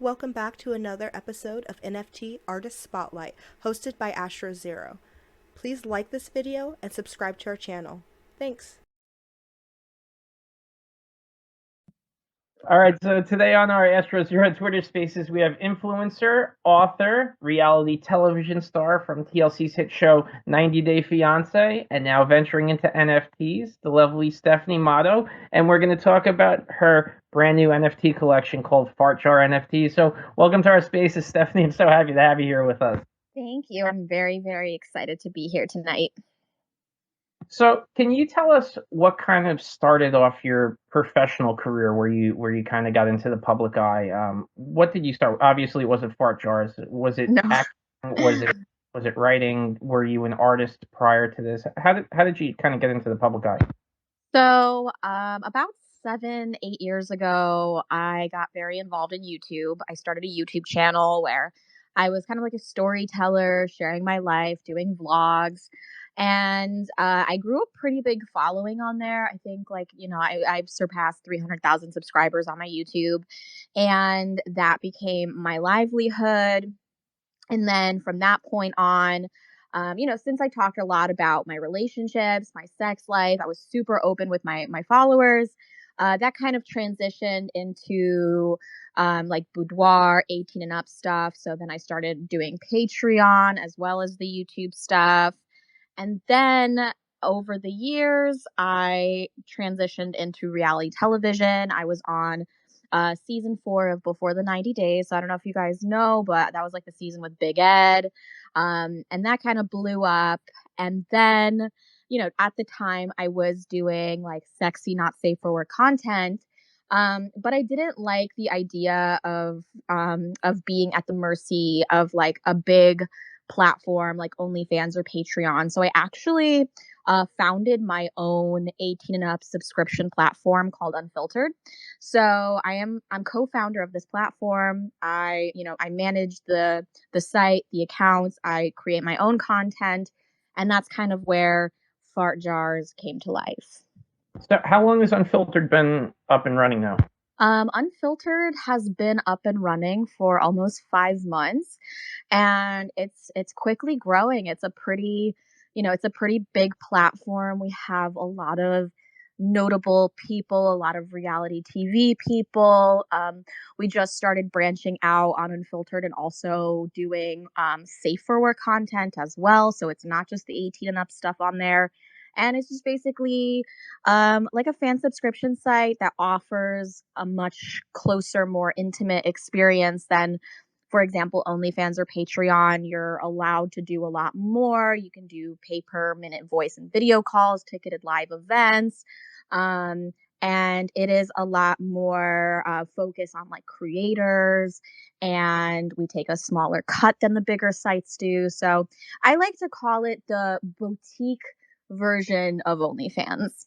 welcome back to another episode of NFT Artist Spotlight, hosted by AstroZero. Please like this video and subscribe to our channel. Thanks. All right, so today on our AstroZero Twitter Spaces, we have influencer, author, reality television star from TLC's hit show 90 Day Fiancé, and now venturing into NFTs, the lovely Stephanie Matto. And we're going to talk about her brand new NFT collection called Fart Jar NFT. So welcome to our Spaces, Stephanie. I'm so happy to have you here with us. Thank you. I'm very, very excited to be here tonight. So, can you tell us what kind of started off your professional career, where you kind of got into the public eye? What did you start? Obviously, it wasn't fart jars. Was it No. acting? Was it writing? Were you an artist prior to this? How did you kind of get into the public eye? So, about 7-8 years ago, I got very involved in YouTube. I started a YouTube channel where I was kind of like a storyteller, sharing my life, doing vlogs. And I grew a pretty big following on there. I think, I've surpassed 300,000 subscribers on my YouTube. And that became my livelihood. And then from that point on, since I talked a lot about my relationships, my sex life, I was super open with my followers. That kind of transitioned into like boudoir, 18 and up stuff. So then I started doing Patreon as well as the YouTube stuff. And then over the years, I transitioned into reality television. I was on season 4 of Before the 90 Days. So I don't know if you guys know, but that was like the season with Big Ed. And that kind of blew up. And then, at the time I was doing like sexy, not safe for work content. But I didn't like the idea of being at the mercy of like a big platform like OnlyFans or Patreon. So I actually founded my own 18 and up subscription platform called Unfiltered. So I'm co-founder of this platform. I manage the site, the accounts, I create my own content, and that's kind of where Fart Jars came to life. So, how long has Unfiltered been up and running now? Unfiltered has been up and running for almost 5 months, and it's quickly growing. It's a pretty big platform. We have a lot of notable people, a lot of reality TV people. We just started branching out on Unfiltered and also doing safe for work content as well. So it's not just the 18 and up stuff on there. And it's just basically like a fan subscription site that offers a much closer, more intimate experience than, for example, OnlyFans or Patreon. You're allowed to do a lot more. You can do pay-per-minute voice and video calls, ticketed live events. And it is a lot more focus on like creators, and we take a smaller cut than the bigger sites do. So I like to call it the boutique version of OnlyFans.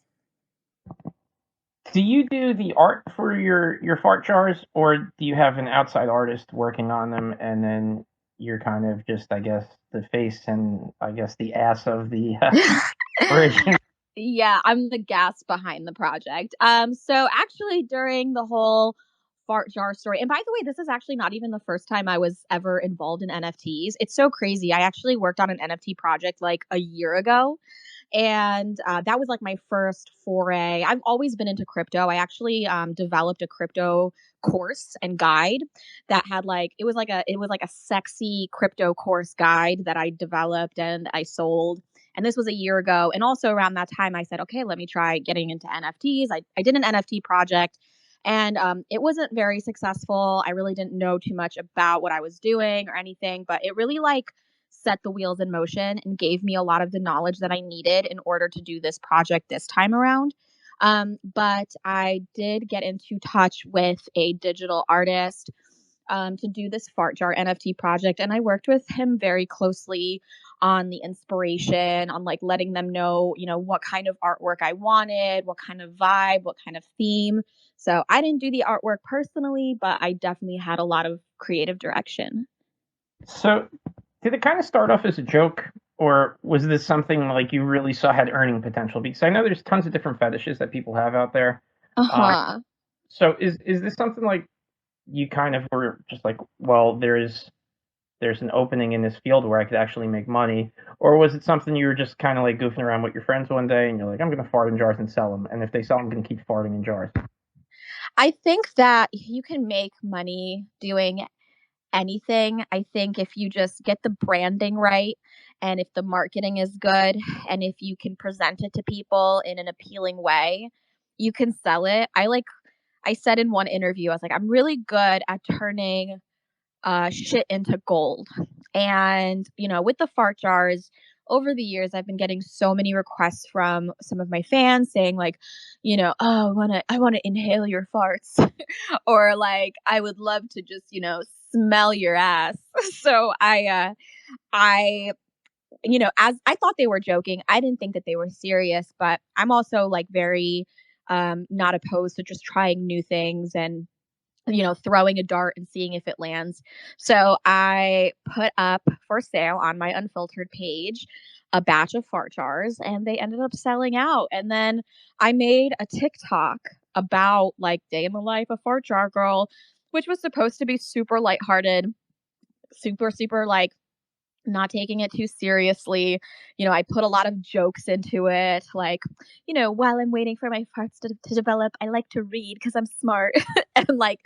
Do you do the art for your fart jars, or do you have an outside artist working on them, and then you're kind of just, I guess, the face and I guess the ass of the original? Yeah, I'm the gas behind the project. So actually during the whole fart jar story, and by the way, this is actually not even the first time I was ever involved in NFTs. It's so crazy. I actually worked on an NFT project like a year ago. And that was like my first foray. I've always been into crypto. I actually developed a crypto course and guide that had like it was like a sexy crypto course guide that I developed and I sold. And this was a year ago. And also around that time, I said, okay, let me try getting into NFTs. I did an NFT project, and it wasn't very successful. I really didn't know too much about what I was doing or anything, but it really like set the wheels in motion and gave me a lot of the knowledge that I needed in order to do this project this time around. But I did get into touch with a digital artist to do this Fart Jar NFT project. And I worked with him very closely on the inspiration, on like letting them know, what kind of artwork I wanted, what kind of vibe, what kind of theme. So I didn't do the artwork personally, but I definitely had a lot of creative direction. So, did it kind of start off as a joke, or was this something like you really saw had earning potential? Because I know there's tons of different fetishes that people have out there. Uh-huh. So is this something like you kind of were just like, well, there's an opening in this field where I could actually make money? Or was it something you were just kind of like goofing around with your friends one day and you're like, I'm going to fart in jars and sell them. And if they sell them, I'm going to keep farting in jars. I think that you can make money doing anything. I think if you just get the branding right and if the marketing is good and if you can present it to people in an appealing way, you can sell it. I said in one interview, I was like, I'm really good at turning shit into gold. And, with the fart jars, over the years, I've been getting so many requests from some of my fans saying like, oh, I want to inhale your farts, or like, I would love to just, smell your ass. So I, as I thought they were joking, I didn't think that they were serious, but I'm also like very, not opposed to just trying new things and throwing a dart and seeing if it lands. So I put up for sale on my unfiltered page a batch of fart jars and they ended up selling out. And then I made a TikTok about like day in the life of fart jar girl, which was supposed to be super lighthearted, super like not taking it too seriously. I put a lot of jokes into it. Like, while I'm waiting for my farts to develop, I like to read because I'm smart. And like,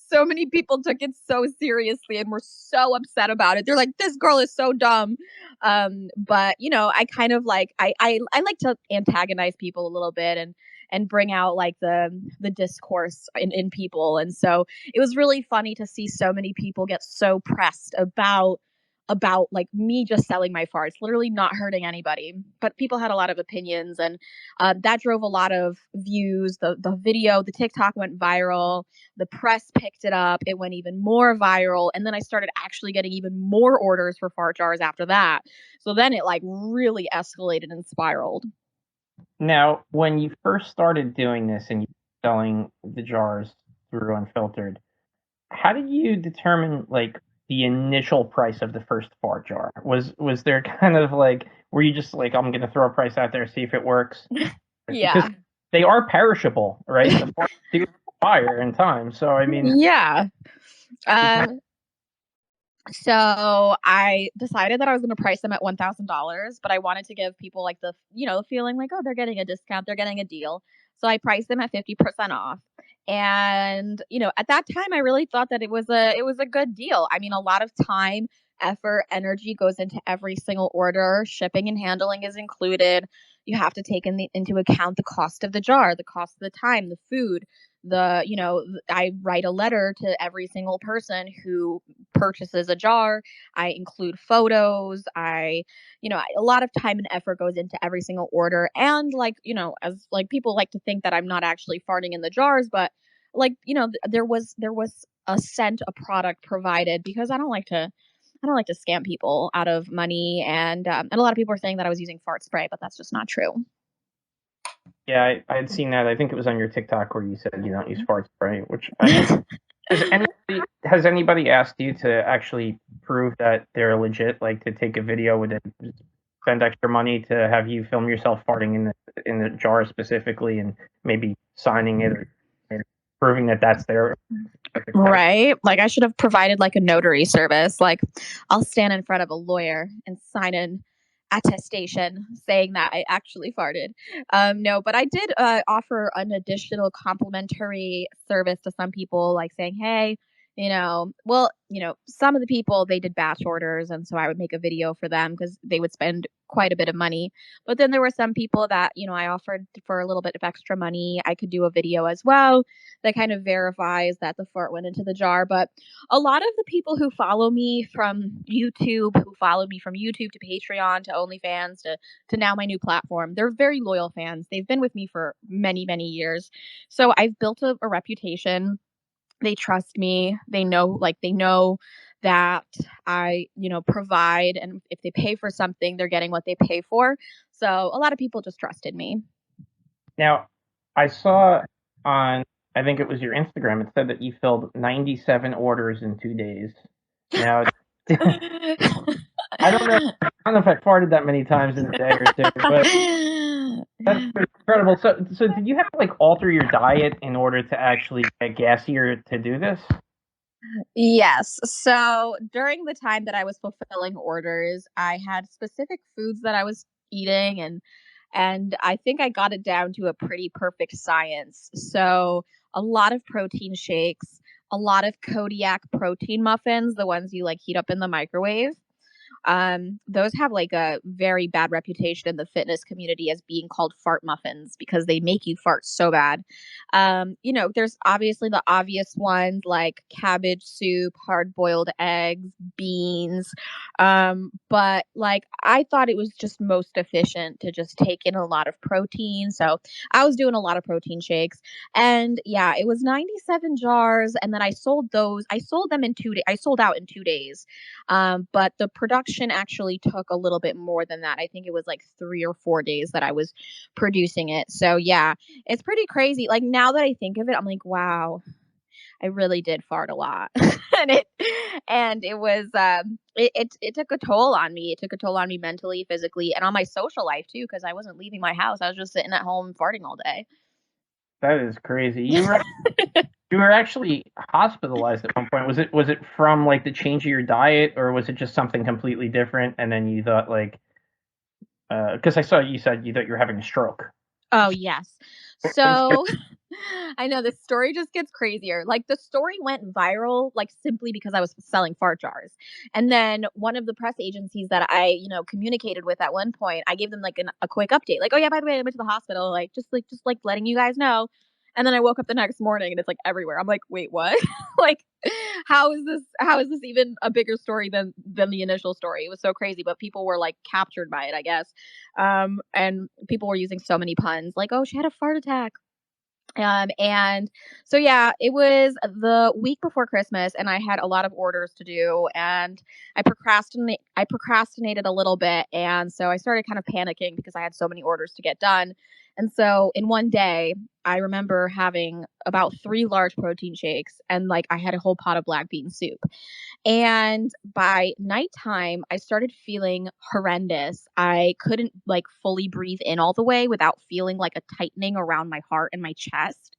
so many people took it so seriously and were so upset about it. They're like, this girl is so dumb. But I kind of like, I like to antagonize people a little bit and bring out like the discourse in people. And so it was really funny to see so many people get so pressed about like me just selling my farts, literally not hurting anybody. But people had a lot of opinions, and that drove a lot of views. The video, the TikTok went viral. The press picked it up. It went even more viral, and then I started actually getting even more orders for fart jars after that. So then it like really escalated and spiraled. Now, when you first started doing this and you were selling the jars through Unfiltered, how did you determine like the initial price of the first fart jar? Was there kind of like, were you just like, I'm gonna throw a price out there, see if it works? Because Yeah. they are perishable, right? The farts do expire in time. So I mean, Yeah. So I decided that I was going to price them at $1,000, but I wanted to give people like the, feeling like, oh, they're getting a discount, they're getting a deal. So I priced them at 50% off. And, at that time I really thought that it was a good deal. I mean, a lot of time, effort, energy goes into every single order. Shipping and handling is included. You have to take into account the cost of the jar, the cost of the time, the food, I write a letter to every single person who purchases a jar. I include photos. A lot of time and effort goes into every single order. And like, as like people like to think that I'm not actually farting in the jars, but like, there was a scent, a product provided, because I don't like to scam people out of money. And a lot of people are saying that I was using fart spray, but that's just not true. yeah, I had seen that. I think it was on your TikTok where you said you don't use fart spray, which I mean, has anybody asked you to actually prove that they're legit, like to take a video with it, spend extra money to have you film yourself farting in the jar specifically, and maybe signing it or proving that that's their Right? Like I should have provided like a notary service. Like I'll stand in front of a lawyer and sign an attestation saying that I actually farted. No, but I did offer an additional complimentary service to some people, like saying, hey, some of the people, they did batch orders. And so I would make a video for them because they would spend quite a bit of money. But then there were some people that, I offered for a little bit of extra money. I could do a video as well that kind of verifies that the fart went into the jar. But a lot of the people who follow me from YouTube, to Patreon to OnlyFans to now my new platform, they're very loyal fans. They've been with me for many, many years. So I've built a reputation. They trust me. They know that I, provide, and if they pay for something, they're getting what they pay for. So a lot of people just trusted me. Now, I saw on, I think it was your Instagram, it said that you filled 97 orders in 2 days. Now, I don't know if I farted that many times in a day or two, but that's pretty incredible. So did you have to like alter your diet in order to actually get gassier to do this? Yes. So during the time that I was fulfilling orders, I had specific foods that I was eating, and I think I got it down to a pretty perfect science. So a lot of protein shakes, a lot of Kodiak protein muffins, the ones you like heat up in the microwave. Those have like a very bad reputation in the fitness community as being called fart muffins because they make you fart so bad. There's obviously the obvious ones like cabbage soup, hard boiled eggs, beans. But like I thought it was just most efficient to just take in a lot of protein. So I was doing a lot of protein shakes. And yeah, it was 97 jars. And then I sold those. I sold them in 2 days. I sold out in 2 days. But the production actually took a little bit more than that. I think it was like 3 or 4 days that I was producing it. So yeah, it's pretty crazy. Like now that I think of it, I'm like, wow, I really did fart a lot. And it was it took a toll on me. It took a toll on me mentally, physically, and on my social life too, because I wasn't leaving my house. I was just sitting at home farting all day. That is crazy. You were actually hospitalized at one point. Was it from like the change of your diet, or was it just something completely different? And then you thought like, because I saw you said you thought you were having a stroke. Oh, yes. So I know this story just gets crazier. Like the story went viral like simply because I was selling fart jars. And then one of the press agencies that I communicated with at one point, I gave them like a quick update. Like, "Oh yeah, by the way, I went to the hospital, like just letting you guys know." And then I woke up the next morning and it's like everywhere. I'm like, "Wait, what?" Like how is this even a bigger story than the initial story? It was so crazy, but people were like captured by it, I guess. And people were using so many puns like, "Oh, she had a fart attack." And so yeah, it was the week before Christmas and I had a lot of orders to do and I procrastinated a little bit and so I started kind of panicking because I had so many orders to get done. And so in one day, I remember having about 3 large protein shakes and like I had a whole pot of black bean soup. And by nighttime, I started feeling horrendous. I couldn't like fully breathe in all the way without feeling like a tightening around my heart and my chest.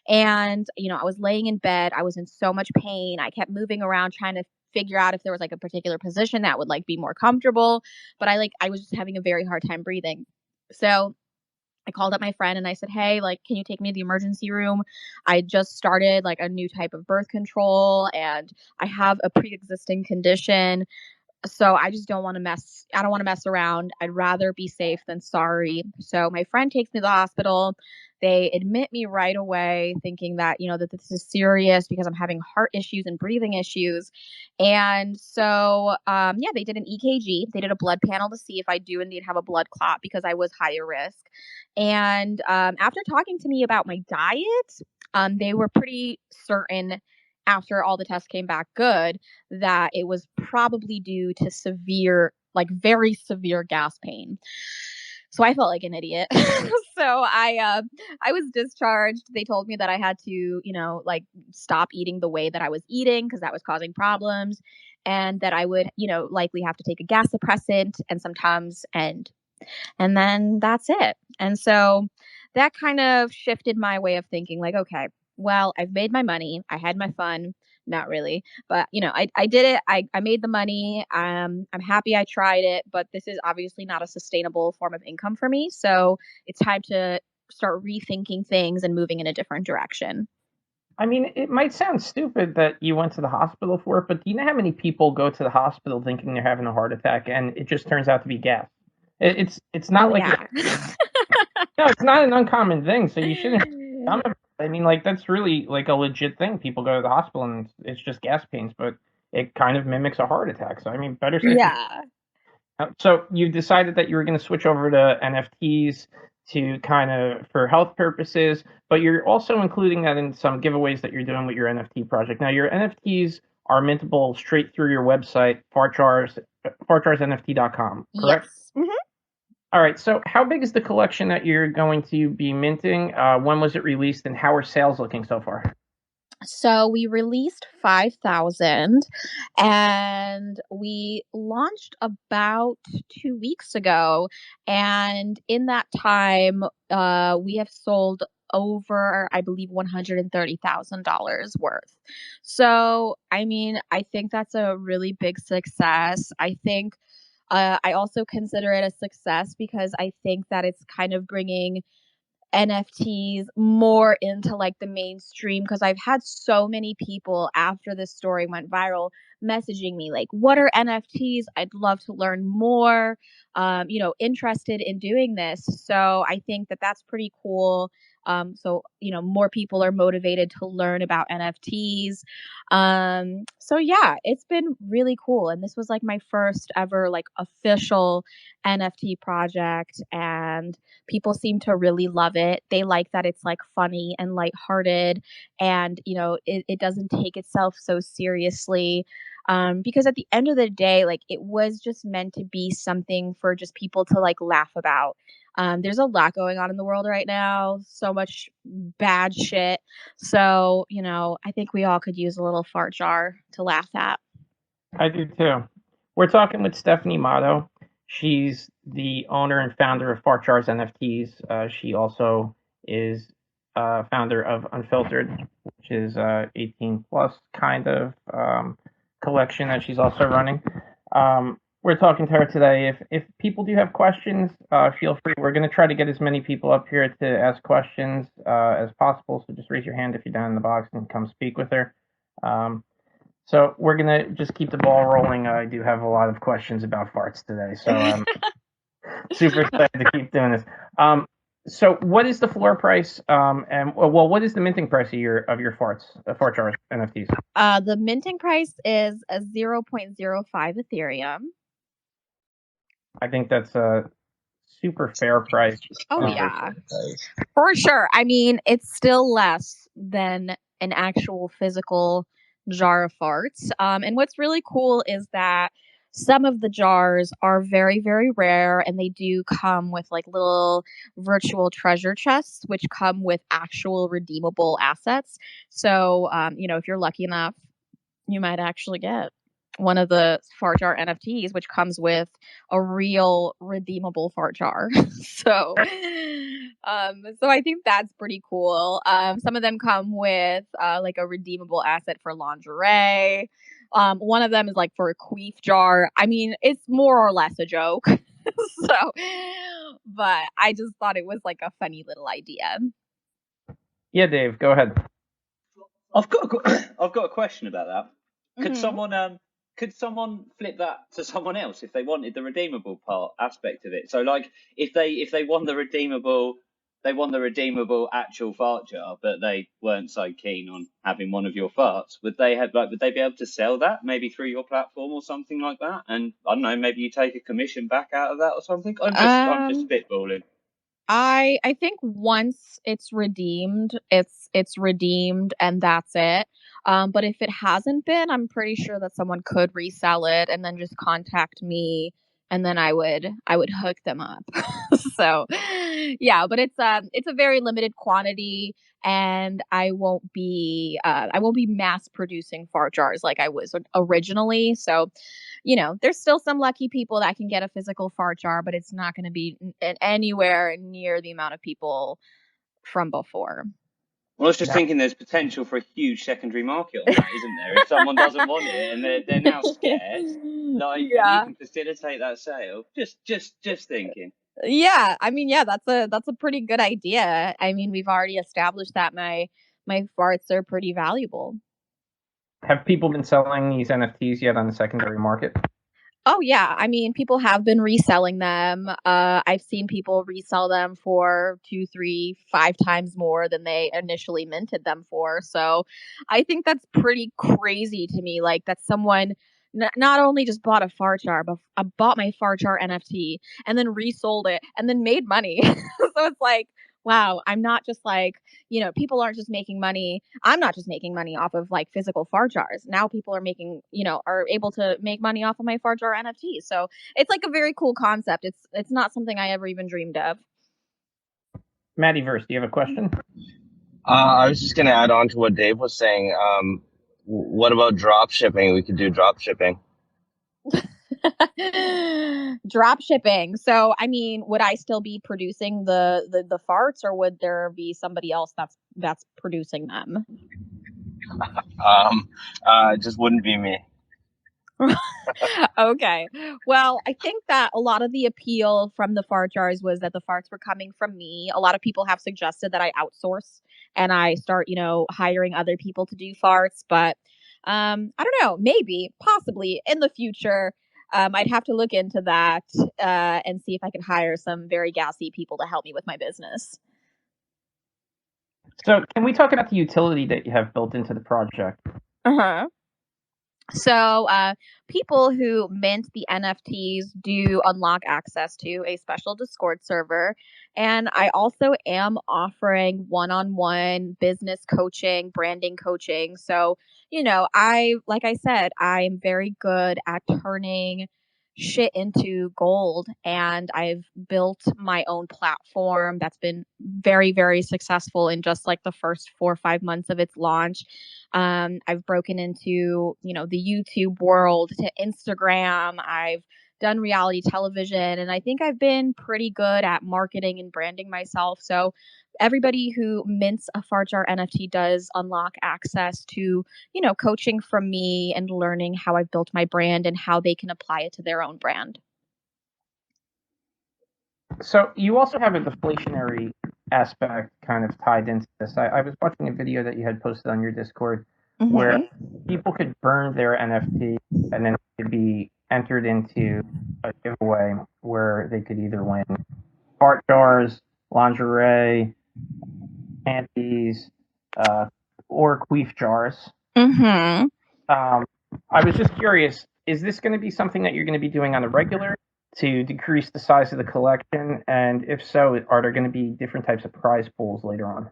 And I was laying in bed. I was in so much pain. I kept moving around trying to figure out if there was like a particular position that would like be more comfortable, but I was just having a very hard time breathing. So I called up my friend and I said, "Hey, like, can you take me to the emergency room? I just started like a new type of birth control and I have a pre-existing condition. So I don't want to mess around. I'd rather be safe than sorry." So my friend takes me to the hospital. They admit me right away, thinking that this is serious because I'm having heart issues and breathing issues. And so, yeah, they did an EKG. They did a blood panel to see if I do indeed have a blood clot because I was higher risk. And after talking to me about my diet, they were pretty certain after all the tests came back good that it was probably due to severe, like very severe gas pain. So I felt like an idiot. So I was discharged. They told me that I had to like stop eating the way that I was eating because that was causing problems, and that I would likely have to take a gas suppressant and sometimes and then that's it. And so that kind of shifted my way of thinking like, okay, well, I've made my money. I had my fun. Not really, but I did it. I made the money. I'm happy I tried it, but this is obviously not a sustainable form of income for me. So it's time to start rethinking things and moving in a different direction. I mean, it might sound stupid that you went to the hospital for it, but do you know how many people go to the hospital thinking they're having a heart attack and it just turns out to be gas? It's not Oh like yeah. no, it's not an uncommon thing, so you shouldn't. I mean, like that's really like a legit thing. People go to the hospital and it's just gas pains, but it kind of mimics a heart attack. So I mean, better safe than Yeah. so you've decided that you were going to switch over to NFTs to kind of for health purposes, but you're also including that in some giveaways that you're doing with your NFT project. Now your NFTs are mintable straight through your website, farcharsNFT.com, correct? Yes. Mhm. All right. So how big is the collection that you're going to be minting? When was it released, and how are sales looking so far? So we released 5,000 and we launched about 2 weeks ago. And in that time, we have sold over, I believe, $130,000 worth. So, I mean, I think that's a really big success. I think I also consider it a success because I think that it's kind of bringing NFTs more into like the mainstream because I've had so many people after this story went viral messaging me like, "What are NFTs? I'd love to learn more." Interested in doing this. So I think that that's pretty cool. More people are motivated to learn about NFTs. So yeah, it's been really cool. And this was like my first ever like official NFT project, and people seem to really love it. They like that it's like funny and lighthearted, and it doesn't take itself so seriously. Because at the end of the day, like it was just meant to be something for just people to like laugh about. There's a lot going on in the world right now, so much bad shit. So, I think we all could use a little fart jar to laugh at. I do too. We're talking with Stephanie Matto. She's the owner and founder of Fart Jars NFTs. She also is founder of Unfiltered, which is 18 plus kind of collection that she's also running. We're talking to her today. If people do have questions, feel free. We're going to try to get as many people up here to ask questions as possible. So just raise your hand if you're down in the box and come speak with her. So we're going to just keep the ball rolling. I do have a lot of questions about farts today, so I'm super excited to keep doing this. So what is the floor price, what is the minting price of your fart jars NFTs? The minting price is a 0.05 Ethereum. I think that's a super fair price. Oh, yeah. For sure. I mean, it's still less than an actual physical jar of farts. And what's really cool is that some of the jars are very, very rare, and they do come with like little virtual treasure chests, which come with actual redeemable assets. So, if you're lucky enough, you might actually get one of the fart jar NFTs, which comes with a real redeemable fart jar. so I think that's pretty cool. Some of them come with like a redeemable asset for lingerie. One of them is like for a queef jar. I mean, it's more or less a joke. But I just thought it was like a funny little idea. Yeah, Dave, go ahead. I've got a question about that. Could someone flip that to someone else if they wanted the redeemable part aspect of it? So like if they won the redeemable actual fart jar, but they weren't so keen on having one of your farts, would they be able to sell that maybe through your platform or something like that? And I don't know, maybe you take a commission back out of that or something. I'm just spitballing. I think once it's redeemed, it's redeemed and that's it. But if it hasn't been, I'm pretty sure that someone could resell it and then just contact me, and then I would hook them up. So, yeah, but it's a very limited quantity, and I won't be mass producing fart jars like I was originally. So, there's still some lucky people that can get a physical fart jar, but it's not going to be anywhere near the amount of people from before. Well, I was just thinking there's potential for a huge secondary market on that, isn't there? If someone doesn't want it and they're now scared, like you can facilitate that sale. Just thinking. Yeah, I mean, yeah, that's a pretty good idea. I mean, we've already established that my farts are pretty valuable. Have people been selling these NFTs yet on the secondary market? Oh yeah, I mean, people have been reselling them. I've seen people resell them for 2, 3, 5 times more than they initially minted them for. So I think that's pretty crazy to me. Like that someone not only just bought a fart jar, but bought my fart jar NFT and then resold it and then made money. So it's like, wow, I'm not just like, people aren't just making money. I'm not just making money off of like physical fart jars. Now people are are able to make money off of my fart jar NFT. So it's like a very cool concept. It's not something I ever even dreamed of. Maddie Verse, do you have a question? I was just going to add on to what Dave was saying. What about drop shipping? We could do drop shipping. Drop shipping. So, I mean, would I still be producing the farts, or would there be somebody else that's producing them? It just wouldn't be me. Okay. Well, I think that a lot of the appeal from the fart jars was that the farts were coming from me. A lot of people have suggested that I outsource and I start, hiring other people to do farts, but I don't know, maybe, possibly in the future. I'd have to look into that and see if I can hire some very gassy people to help me with my business. So, can we talk about the utility that you have built into the project? Uh-huh. So, people who mint the NFTs do unlock access to a special Discord server. And I also am offering one on one business coaching, branding coaching. So, like I said, I'm very good at turning shit into gold. And I've built my own platform that's been very, very successful in just like the first 4 or 5 months of its launch. I've broken into, the YouTube world to Instagram. I've done reality television, and I think I've been pretty good at marketing and branding myself. So everybody who mints a Farjar NFT does unlock access to, coaching from me and learning how I've built my brand and how they can apply it to their own brand. So, you also have a deflationary aspect kind of tied into this. I was watching a video that you had posted on your Discord where people could burn their NFT and then it could be entered into a giveaway where they could either win fart jars, lingerie, panties, or queef jars. Mm-hmm. I was just curious, is this going to be something that you're going to be doing on a regular to decrease the size of the collection? And if so, are there going to be different types of prize pools later on?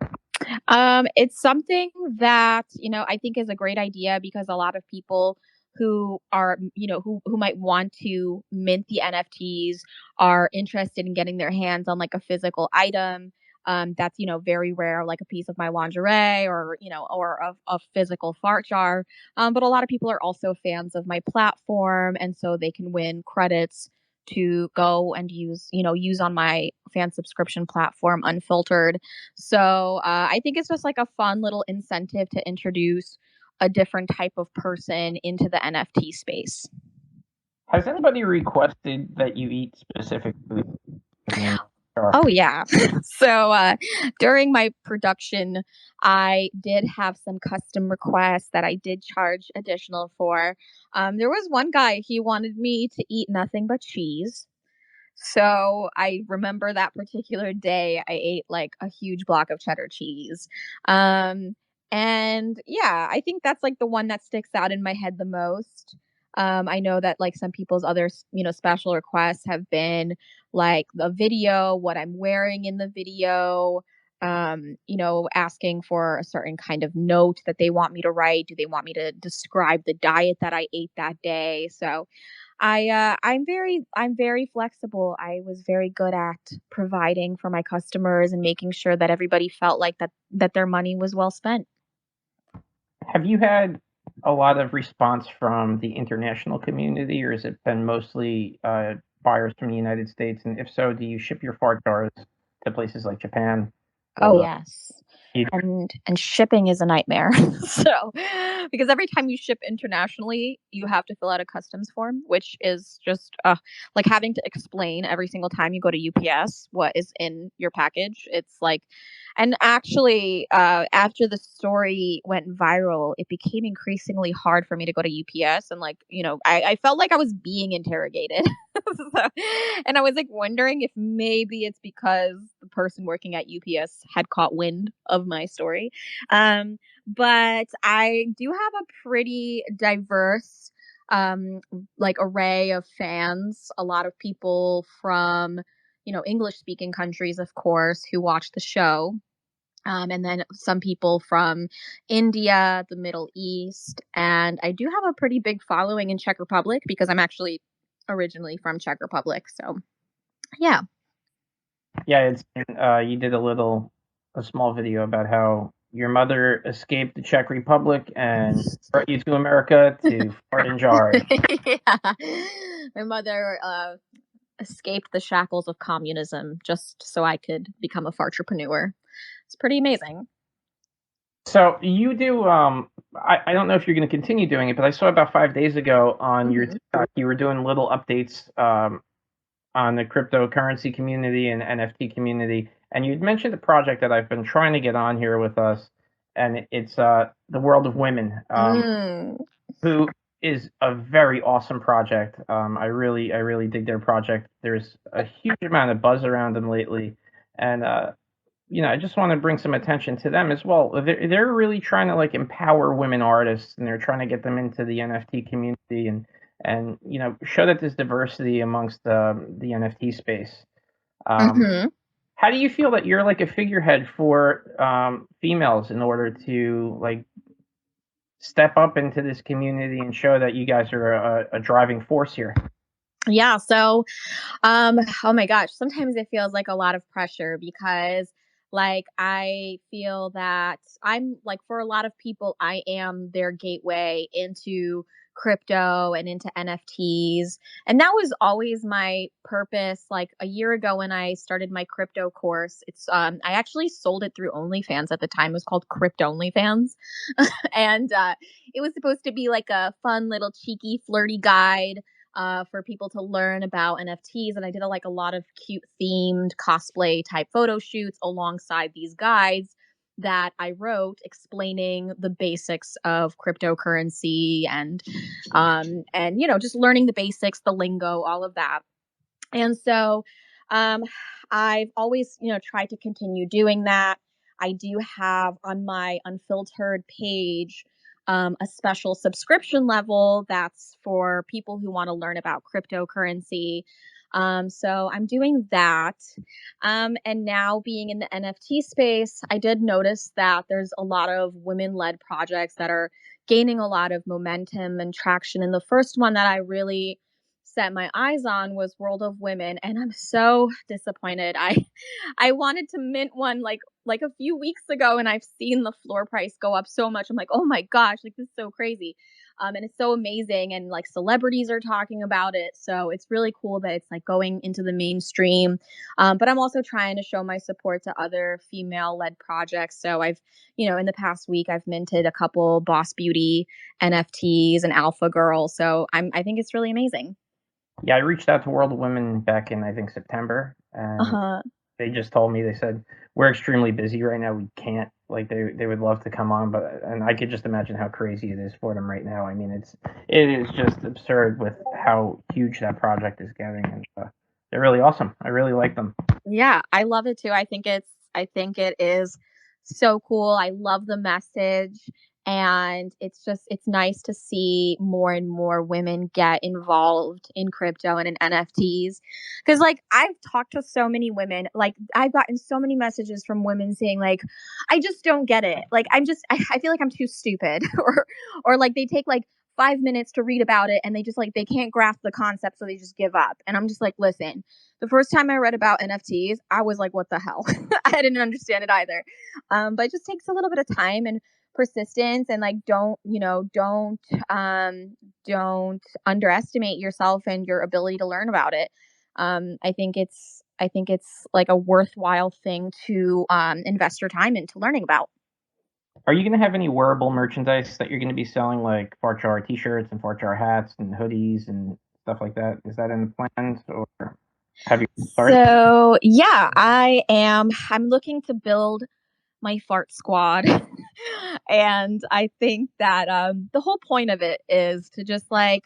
It's something that, I think is a great idea because a lot of people who are, who might want to mint the NFTs are interested in getting their hands on like a physical item. That's, very rare, like a piece of my lingerie or, or a physical fart jar. But a lot of people are also fans of my platform. And so they can win credits to go and use on my fan subscription platform unfiltered. So I think it's just like a fun little incentive to introduce a different type of person into the NFT space. Has anybody requested that you eat specific food? Oh, yeah. So during my production, I did have some custom requests that I did charge additional for. There was one guy, he wanted me to eat nothing but cheese. So I remember that particular day, I ate like a huge block of cheddar cheese. And yeah, I think that's like the one that sticks out in my head the most. I know that like some people's other, special requests have been like the video, what I'm wearing in the video, asking for a certain kind of note that they want me to write. Do they want me to describe the diet that I ate that day? So I'm very flexible. I was very good at providing for my customers and making sure that everybody felt like that their money was well spent. Have you had a lot of response from the international community, or has it been mostly buyers from the United States? And if so, do you ship your fart jars to places like Japan? Oh, yes. And shipping is a nightmare. So, because every time you ship internationally, you have to fill out a customs form, which is just like having to explain every single time you go to UPS what is in your package. It's like, and actually, after the story went viral, it became increasingly hard for me to go to UPS. And like, I felt like I was being interrogated. So, and I was like wondering if maybe it's because the person working at UPS had caught wind of my story. But I do have a pretty diverse like array of fans. A lot of people from, English speaking countries, of course, who watch the show. And then some people from India, the Middle East, and I do have a pretty big following in Czech Republic because I'm actually originally from Czech Republic. So, yeah. Yeah, you did a small video about how your mother escaped the Czech Republic and brought you to America to fart in jars. Yeah. My mother escaped the shackles of communism just so I could become a fartrepreneur. It's pretty amazing. So you do, I don't know if you're going to continue doing it, but I saw about 5 days ago on your TikTok, you were doing little updates on the cryptocurrency community and NFT community. And you'd mentioned a project that I've been trying to get on here with us, and it's the World of Women, who is a very awesome project. I really dig their project. There's a huge amount of buzz around them lately, and I just want to bring some attention to them as well. They're really trying to like empower women artists, and they're trying to get them into the NFT community and show that there's diversity amongst the NFT space. How do you feel that you're like a figurehead for females in order to like step up into this community and show that you guys are a driving force here? Yeah. So, oh my gosh, sometimes it feels like a lot of pressure because like I feel that I'm like for a lot of people, I am their gateway into crypto and into NFTs. And that was always my purpose. Like a year ago when I started my crypto course, it's I actually sold it through OnlyFans at the time. It was called Crypto OnlyFans. And it was supposed to be like a fun little cheeky flirty guide for people to learn about NFTs. And I did a lot of cute themed cosplay type photo shoots alongside these guides that I wrote explaining the basics of cryptocurrency and just learning the basics, the lingo, all of that. And so I've always, tried to continue doing that. I do have on my unfiltered page a special subscription level that's for people who want to learn about cryptocurrency. So I'm doing that. And now being in the NFT space, I did notice that there's a lot of women led projects that are gaining a lot of momentum and traction. And the first one that I really set my eyes on was World of Women, and I'm so disappointed. I wanted to mint one like a few weeks ago, and I've seen the floor price go up so much. I'm like, oh my gosh, like this is so crazy. And it's so amazing, and like celebrities are talking about it. So it's really cool that it's like going into the mainstream. But I'm also trying to show my support to other female-led projects. So I've, in the past week, I've minted a couple Boss Beauty NFTs and Alpha Girl. So I think it's really amazing. Yeah, I reached out to World of Women back in I think September, and they just told me, they said, we're extremely busy right now. We can't, like, they would love to come on, and I could just imagine how crazy it is for them right now. I mean, it is just absurd with how huge that project is getting, and they're really awesome. I really like them. Yeah, I love it too. I think it is so cool. I love the message. And it's nice to see more and more women get involved in crypto and in NFTs. Cause like I've talked to so many women, like I've gotten so many messages from women saying like, I just don't get it. Like I feel like I'm too stupid or like they take like 5 minutes to read about it and they just like, they can't grasp the concept. So they just give up. And I'm just like, listen, the first time I read about NFTs, I was like, what the hell? I didn't understand it either. But it just takes a little bit of time and persistence, and like don't underestimate yourself and your ability to learn about it. I think it's like a worthwhile thing to invest your time into learning about. Are you going to have any wearable merchandise that you're going to be selling, like Fart Jar t-shirts and Fart Jar hats and hoodies and stuff like that? Is that in the plans, or have you started? So yeah, I'm looking to build my fart squad. And I think that the whole point of it is to just like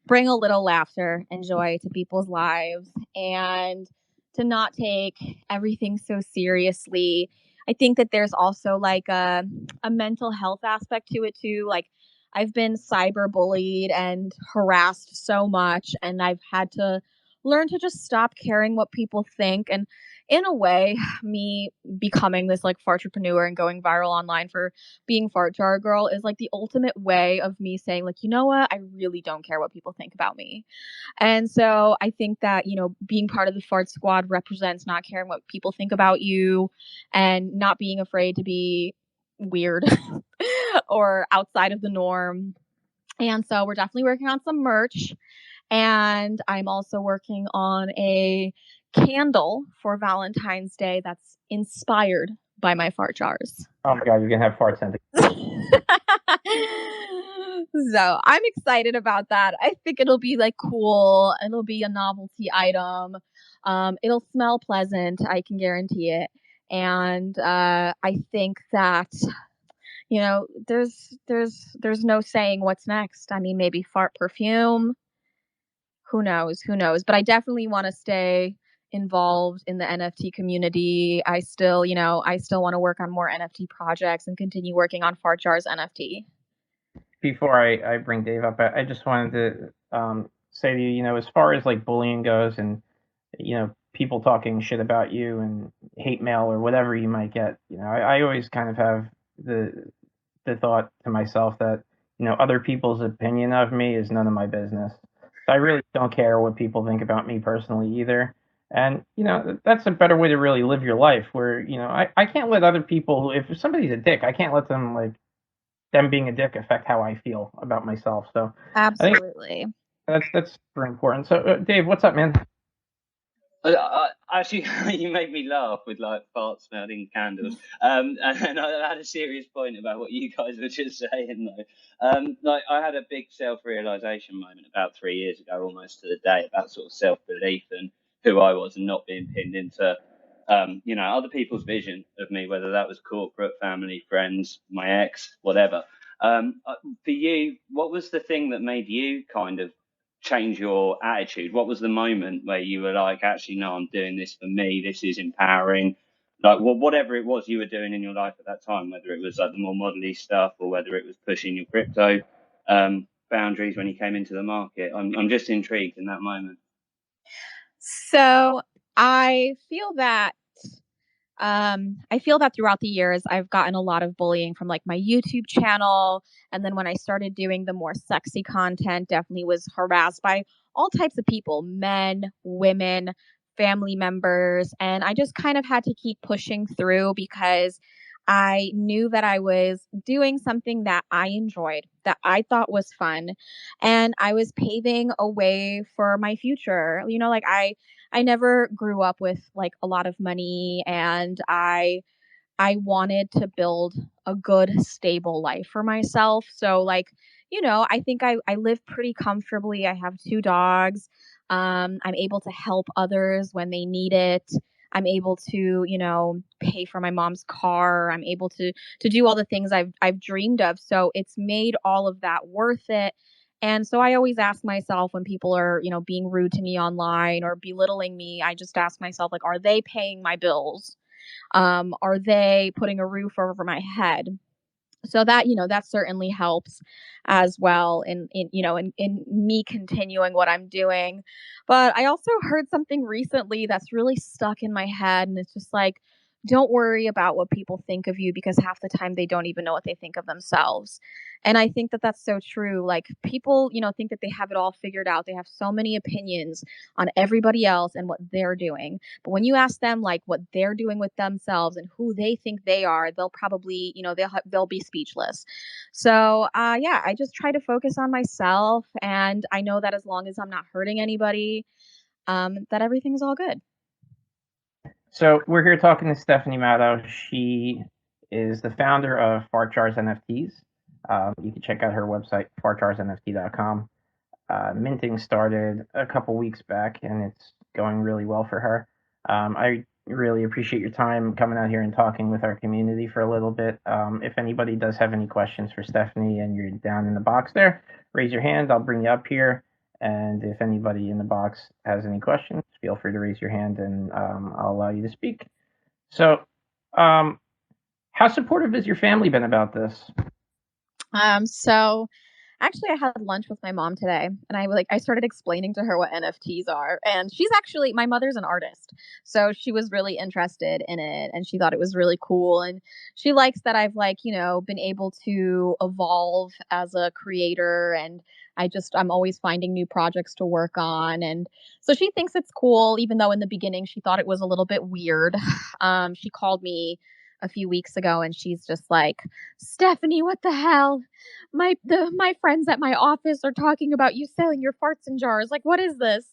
bring a little laughter and joy to people's lives and to not take everything so seriously. I think that there's also like a mental health aspect to it too. Like I've been cyberbullied and harassed so much, and I've had to learn to just stop caring what people think. And in a way, me becoming this like fartrepreneur and going viral online for being Fart Jar Girl is like the ultimate way of me saying like, you know what, I really don't care what people think about me. And so I think that, being part of the Fart Squad represents not caring what people think about you and not being afraid to be weird or outside of the norm. And so we're definitely working on some merch. And I'm also working on a candle for Valentine's Day that's inspired by my fart jars. Oh my God, you're gonna have fart scented. So I'm excited about that. I think it'll be like cool. It'll be a novelty item. It'll smell pleasant. I can guarantee it. And I think that there's no saying what's next. I mean, maybe fart perfume. Who knows? Who knows? But I definitely want to stay involved in the NFT community. I still want to work on more NFT projects and continue working on Fart Jars NFT. Before I bring Dave up, I just wanted to say to you, as far as like bullying goes, and people talking shit about you and hate mail or whatever you might get, I always kind of have the thought to myself that other people's opinion of me is none of my business. So I really don't care what people think about me personally either. And that's a better way to really live your life. Where I can't let other people, if somebody's a dick, I can't let them them being a dick affect how I feel about myself. So absolutely, I think that's very important. So Dave, what's up, man? Actually, you made me laugh with like fart smelling candles. And I had a serious point about what you guys were just saying though. Like I had a big self-realization moment about 3 years ago, almost to the day, about sort of self-belief and who I was and not being pinned into, other people's vision of me, whether that was corporate, family, friends, my ex, whatever. For you, what was the thing that made you kind of change your attitude? What was the moment where you were like, actually, no, I'm doing this for me, this is empowering? Like whatever it was you were doing in your life at that time, whether it was like the more modelly stuff or whether it was pushing your crypto boundaries when you came into the market. I'm just intrigued in that moment. So I feel that throughout the years, I've gotten a lot of bullying from like my YouTube channel. And then when I started doing the more sexy content, definitely was harassed by all types of people, men, women, family members. And I just kind of had to keep pushing through because I knew that I was doing something that I enjoyed, that I thought was fun, and I was paving a way for my future. Like I never grew up with like a lot of money, and I wanted to build a good stable life for myself. So like, I think I live pretty comfortably. I have 2 dogs. I'm able to help others when they need it. I'm able to, pay for my mom's car. I'm able to do all the things I've dreamed of. So it's made all of that worth it. And so I always ask myself when people are, being rude to me online or belittling me, I just ask myself, like, are they paying my bills? Are they putting a roof over my head? So that, that certainly helps as well in me continuing what I'm doing. But I also heard something recently that's really stuck in my head, and it's just like, don't worry about what people think of you, because half the time they don't even know what they think of themselves. And I think that that's so true. Like people, think that they have it all figured out. They have so many opinions on everybody else and what they're doing. But when you ask them like what they're doing with themselves and who they think they are, they'll probably, they'll be speechless. So, yeah, I just try to focus on myself, and I know that as long as I'm not hurting anybody, that everything's all good. So we're here talking to Stephanie Matto. She is the founder of Fart Jars NFTs. You can check out her website, fartjarsnft.com. Minting started a couple weeks back, and it's going really well for her. I really appreciate your time coming out here and talking with our community for a little bit. If anybody does have any questions for Stephanie and you're down in the box there, raise your hand. I'll bring you up here. And if anybody in the box has any questions, feel free to raise your hand and I'll allow you to speak. So, how supportive has your family been about this? So actually I had lunch with my mom today, and I started explaining to her what NFTs are, and my mother's an artist. So she was really interested in it, and she thought it was really cool, and she likes that I've been able to evolve as a creator, and I'm always finding new projects to work on. And so she thinks it's cool, even though in the beginning she thought it was a little bit weird. She called me a few weeks ago, and she's just like, "Stephanie, what the hell? My friends at my office are talking about you selling your farts in jars. Like, what is this?"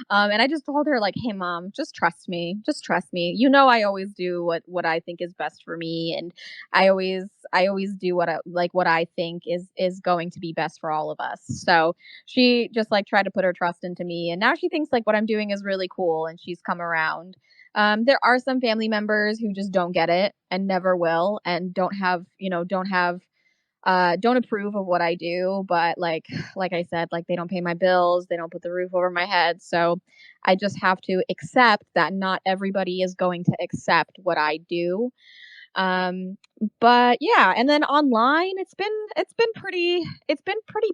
And I just told her like, "Hey, mom, just trust me. Just trust me. You know, I always do what I think is best for me, and I always do what I think is going to be best for all of us." So she just like tried to put her trust into me, and now she thinks like what I'm doing is really cool, and she's come around. There are some family members who just don't get it and never will, and don't approve of what I do. But like I said, like they don't pay my bills, they don't put the roof over my head. So I just have to accept that not everybody is going to accept what I do. Um, but yeah, and then online, it's been pretty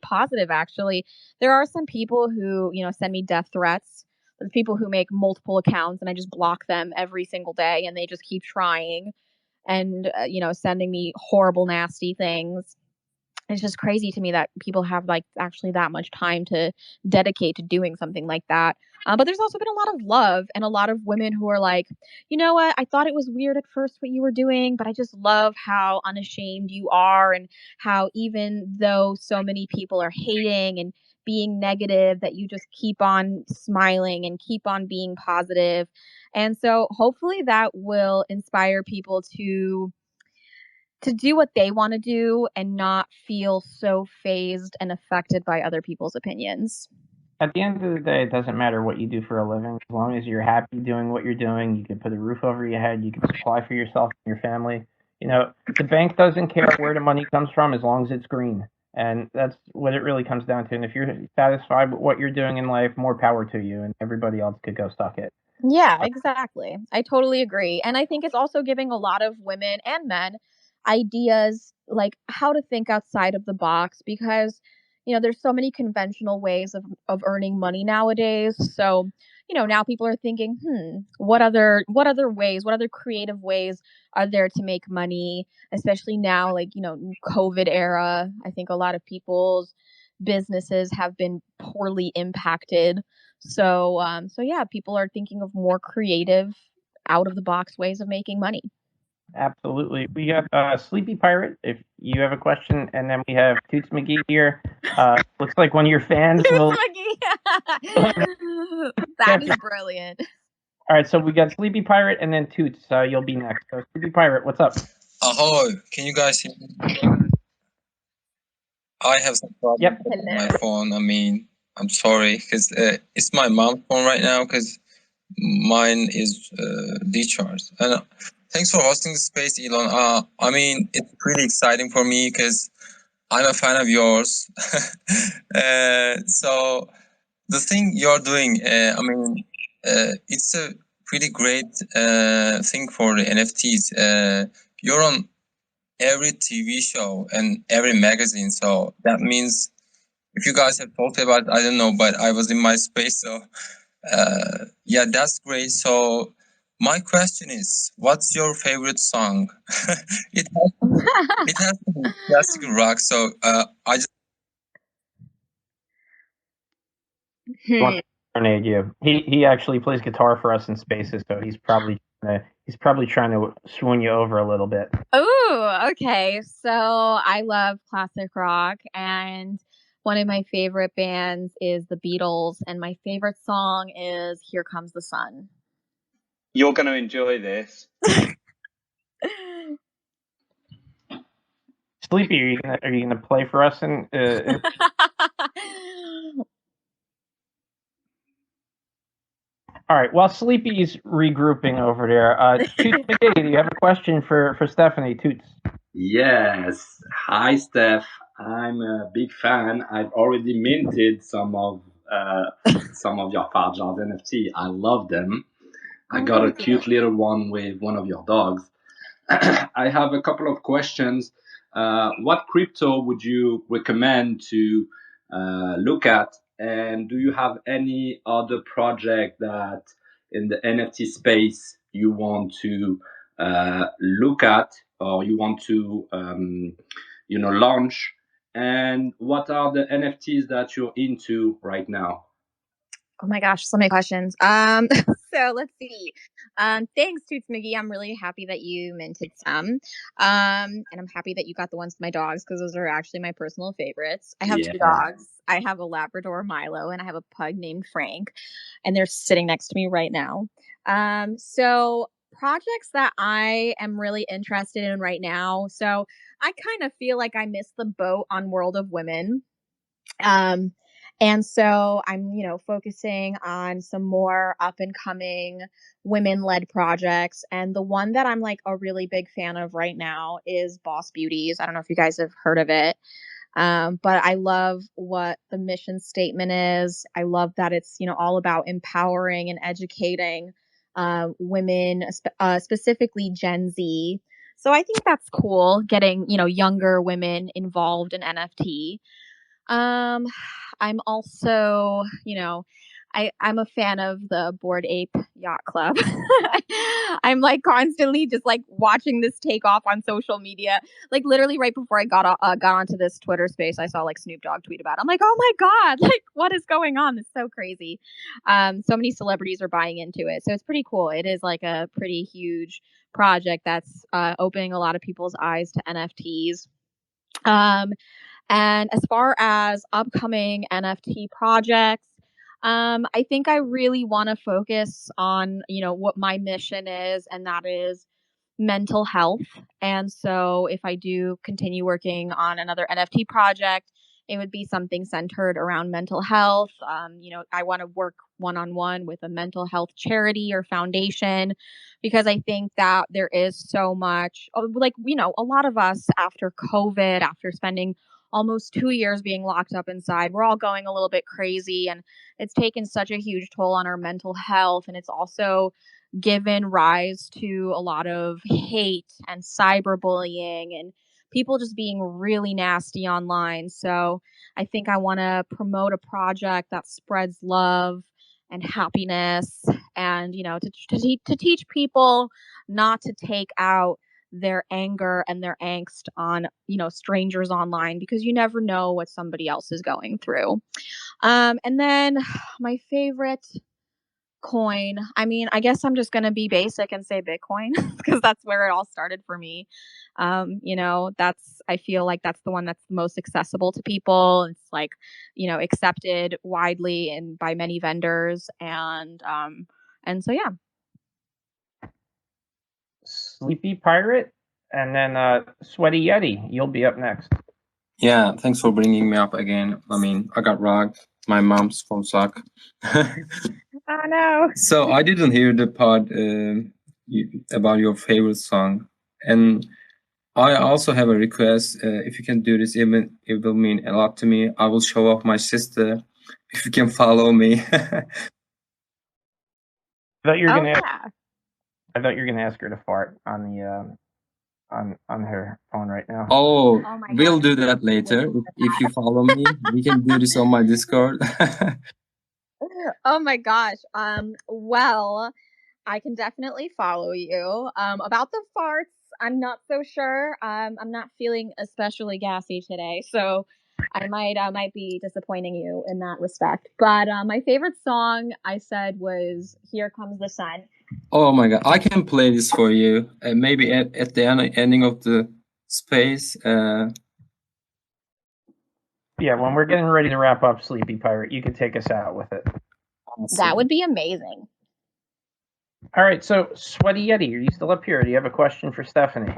positive actually. There are some people who send me death threats. There's people who make multiple accounts, and I just block them every single day, and they just keep trying and sending me horrible, nasty things. It's just crazy to me that people have like actually that much time to dedicate to doing something like that. But there's also been a lot of love and a lot of women who are like, you know what? I thought it was weird at first what you were doing, but I just love how unashamed you are, and how even though so many people are hating and being negative, that you just keep on smiling and keep on being positive. And so hopefully that will inspire people to do what they want to do and not feel so phased and affected by other people's opinions. At the end of the day, it doesn't matter what you do for a living. As long as you're happy doing what you're doing, you can put a roof over your head, you can supply for yourself and your family. The bank doesn't care where the money comes from as long as it's green. And that's what it really comes down to. And if you're satisfied with what you're doing in life, more power to you, and everybody else could go suck it. Yeah, exactly. I totally agree. And I think it's also giving a lot of women and men ideas like how to think outside of the box, because there's so many conventional ways of earning money nowadays. So, now people are thinking, what other creative ways are there to make money, especially now, like, COVID era. I think a lot of people's businesses have been poorly impacted. So yeah, people are thinking of more creative, out of the box ways of making money. Absolutely. We got Sleepy Pirate, if you have a question, and then we have Toots McGee here. Looks like one of your fans will. That is brilliant. All right, so we got Sleepy Pirate and then Toots. You'll be next. So Sleepy Pirate, what's up? Ahoy! Can you guys hear me? I have some problem with my phone. I mean, I'm sorry, because it's my mom's phone right now, because mine is decharged. And thanks for hosting the space, Elon. I mean, it's pretty exciting for me because I'm a fan of yours. So the thing you're doing, I mean, it's a pretty great thing for the NFTs. You're on every TV show and every magazine, so that means if you guys have talked about it, I don't know, but I was in my space, so yeah, that's great. So my question is, what's your favorite song? it has to be classic rock, so I just Grenade you. He actually plays guitar for us in Spaces, so he's probably trying to swoon you over a little bit. Oh, okay. So I love classic rock, and one of my favorite bands is the Beatles, and my favorite song is "Here Comes the Sun." You're going to enjoy this. Sleepy, are you gonna play for us? And all right. While Sleepy's regrouping over there, Toots McGee, do you have a question for Stephanie? Toots. Yes. Hi, Steph. I'm a big fan. I've already minted some of your Far Jars NFT. I love them. I got a cute little one with one of your dogs. I have a couple of questions. What crypto would you recommend to look at? And do you have any other project that in the NFT space you want to look at, or you want to launch? And what are the NFTs that you're into right now? Oh my gosh, so many questions. So let's see. Thanks, Toots McGee. I'm really happy that you minted some. And I'm happy that you got the ones for my dogs because those are actually my personal favorites. I have two dogs. I have a Labrador Milo and I have a pug named Frank, and they're sitting next to me right now. So projects that I am really interested in right now. So I kind of feel like I missed the boat on World of Women. And so I'm, focusing on some more up and coming women led projects. And the one that I'm like a really big fan of right now is Boss Beauties. I don't know if you guys have heard of it. But I love what the mission statement is. I love that it's, all about empowering and educating women, specifically Gen Z. So I think that's cool, getting, younger women involved in NFT. I'm also, I'm a fan of the Bored Ape Yacht Club. I'm like constantly just like watching this take off on social media. Like literally right before I got onto this Twitter space, I saw like Snoop Dogg tweet about it. I'm like, oh my God, like what is going on? It's so crazy. So many celebrities are buying into it. So it's pretty cool. It is like a pretty huge project that's opening a lot of people's eyes to NFTs. And as far as upcoming NFT projects, I think I really want to focus on, what my mission is, and that is mental health. And so if I do continue working on another NFT project, it would be something centered around mental health. I want to work one-on-one with a mental health charity or foundation because I think that there is so much, like, a lot of us after COVID, after spending almost 2 years being locked up inside, we're all going a little bit crazy, and it's taken such a huge toll on our mental health. And it's also given rise to a lot of hate and cyberbullying and people just being really nasty online. So I think I want to promote a project that spreads love and happiness, and to teach people not to take out their anger and their angst on strangers online, because you never know what somebody else is going through. And then my favorite coin, I mean, I guess I'm just going to be basic and say Bitcoin because that's where it all started for me. I feel like that's the one that's the most accessible to people. It's like, accepted widely and by many vendors. And so, yeah. Sleepy Pirate, and then Sweaty Yeti. You'll be up next. Yeah, thanks for bringing me up again. I mean, I got rocked. My mom's phone suck. Oh no. So I didn't hear the part about your favorite song, and I also have a request. If you can do this, even it will mean a lot to me. I will show off my sister. If you can follow me. I thought you were gonna ask her to fart on the on her phone right now. Oh, we'll do that later. If you follow me, we can do this on my Discord. Oh my gosh. Well, I can definitely follow you. About the farts, I'm not so sure. I'm not feeling especially gassy today, so I might be disappointing you in that respect. But my favorite song I said was "Here Comes the Sun." Oh my God, I can play this for you. Maybe at the ending of the space. Yeah, when we're getting ready to wrap up, Sleepy Pirate, you can take us out with it. Awesome. That would be amazing. All right, so Sweaty Yeti, are you still up here? Do you have a question for Stephanie?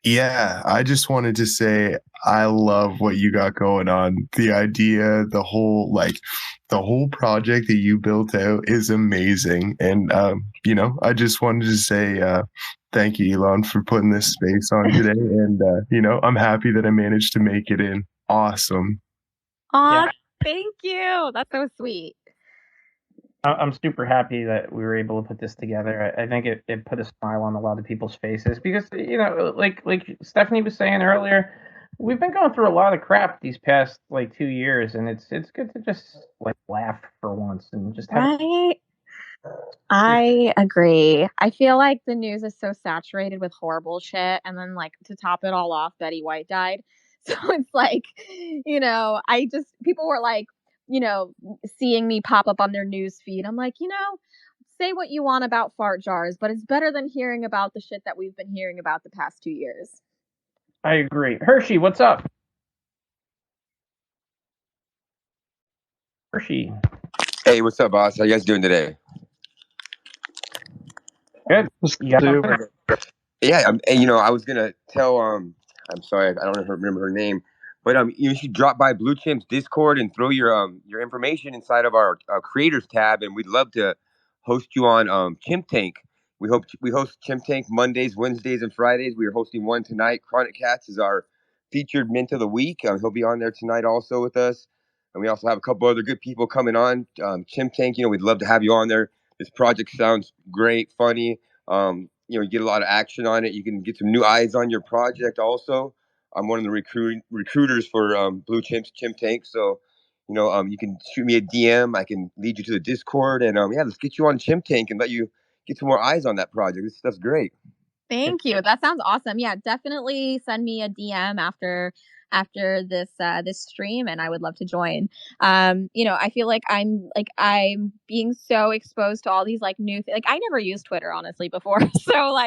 Yeah, I just wanted to say I love what you got going on. The idea, the whole project that you built out is amazing. And I just wanted to say thank you, Elon, for putting this space on today. And I'm happy that I managed to make it in. Awesome. Aw, thank you. That's so sweet. I'm super happy that we were able to put this together. I think it put a smile on a lot of people's faces because, like Stephanie was saying earlier, we've been going through a lot of crap these past 2 years, and it's good to just laugh for once and just have. Right. I agree. I feel like the news is so saturated with horrible shit, and then to top it all off, Betty White died. So it's people were like, seeing me pop up on their news feed. I'm like, say what you want about fart jars, but it's better than hearing about the shit that we've been hearing about the past 2 years. I agree. Hershey, what's up? Hershey. Hey, what's up, boss? How you guys doing today? Good. You got something? Yeah, and I was gonna tell I'm sorry, I don't remember her name, but you should drop by Blue Chimp's Discord and throw your information inside of our creators tab, and we'd love to host you on Chimp Tank. We host Chimp Tank Mondays, Wednesdays, and Fridays. We are hosting one tonight. Chronic Cats is our featured mint of the week. He'll be on there tonight also with us, and we also have a couple other good people coming on. Chimp Tank, we'd love to have you on there. This project sounds great, funny. You get a lot of action on it. You can get some new eyes on your project also. I'm one of the recruiters for Blue Chimp's Chimp Tank. So, you can shoot me a DM. I can lead you to the Discord. And let's get you on Chimp Tank and let you get some more eyes on that project. This stuff's great. Thank you. That sounds awesome. Yeah, definitely send me a DM after this stream, and I would love to join. I feel like I'm being so exposed to all these new I never used Twitter honestly before, so